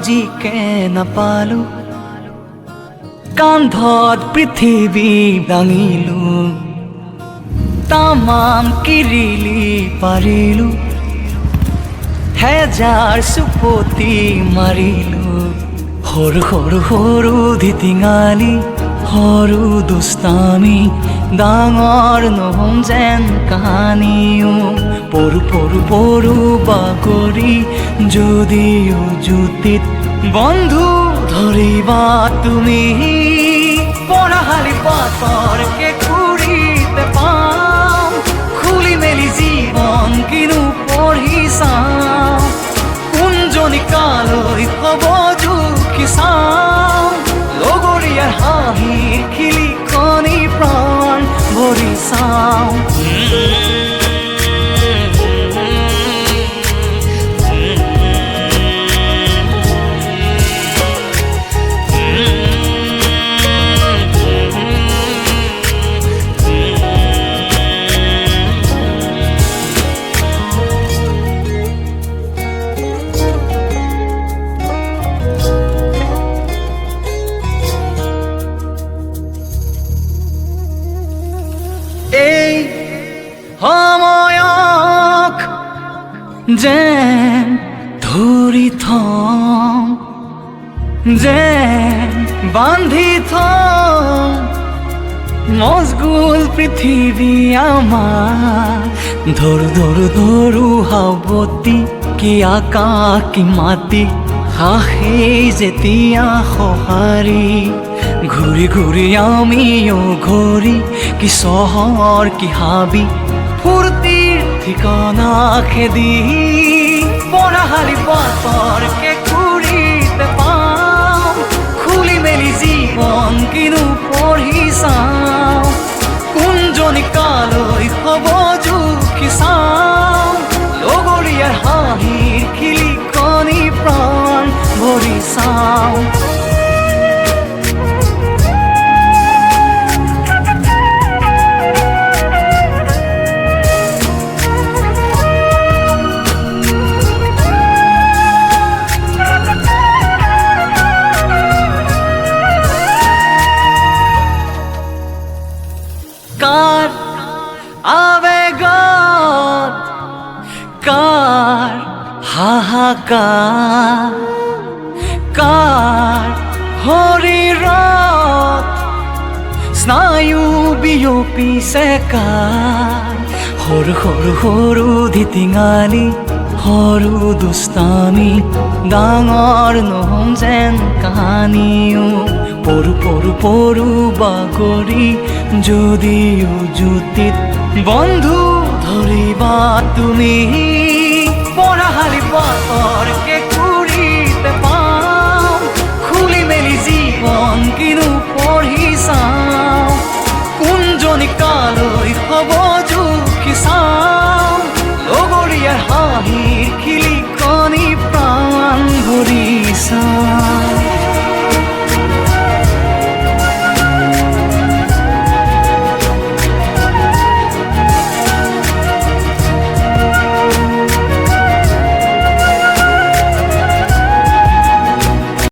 জিকে নাপালো কান্ধত পৃথিৱী দাঙিলো তামাম কিৰিলি পাৰিলো হেজাৰ চুপতি মাৰিলো সৰু সৰু সৰু ধিটিঙালি সৰু দুষ্টামি ডাঙৰ নহম যেন কাহানিও পৰু পৰু পৰু বাগৰি যদিও জুতিত বন্ধু ধৰিবা তুমি পঢ়াশালি পাতৰ কেঁকুৰিতে পাম খুলি মেলি জীৱন কিনো পঢ়ি চাওঁ কোনজনী কালৈ হ'ব জুখি চাওঁ লগৰীয়াৰ হাঁহিৰ খিলিখনি প্ৰাণ ভৰি চাওঁ এই সময়ক যেন ধৰি থম যেন বান্ধি থম মজগুল পৃথিৱী আমাৰ ধৰো ধৰো ধৰো সাৱতি কি আকাশ কি মাটি হাঁহেই যেতিয়া সঁহাৰি ঘূৰি ঘূৰি আমিও ঘূৰি কি চহৰ কি হাবি ফূৰ্তিৰ ঠিকনা খেদি পঢ়াশালি পাতৰ কেঁকুৰিতে পাম খুলি মেলি জীৱন কিনো পঢ়ি চাওঁ কোনজনী কালৈ হ'ব জুখি চাওঁ লগৰীয়াৰ হাঁহিৰ খিলিখনি প্ৰাণ ভৰি চাওঁ কাৰ আবেগত কাৰ হাহাকাৰ কাৰ শৰীৰত স্নায়ু বিয়পিছে কাৰ সৰু সৰু সৰু ধিটিঙালি সৰু দুষ্টামি ডাঙৰ নহম যেন কাহানিও পৰু পৰু পৰু বাগৰি যদিও জুতিত বন্ধু ধৰিবা তুমি পঢ়াশালি পাতৰ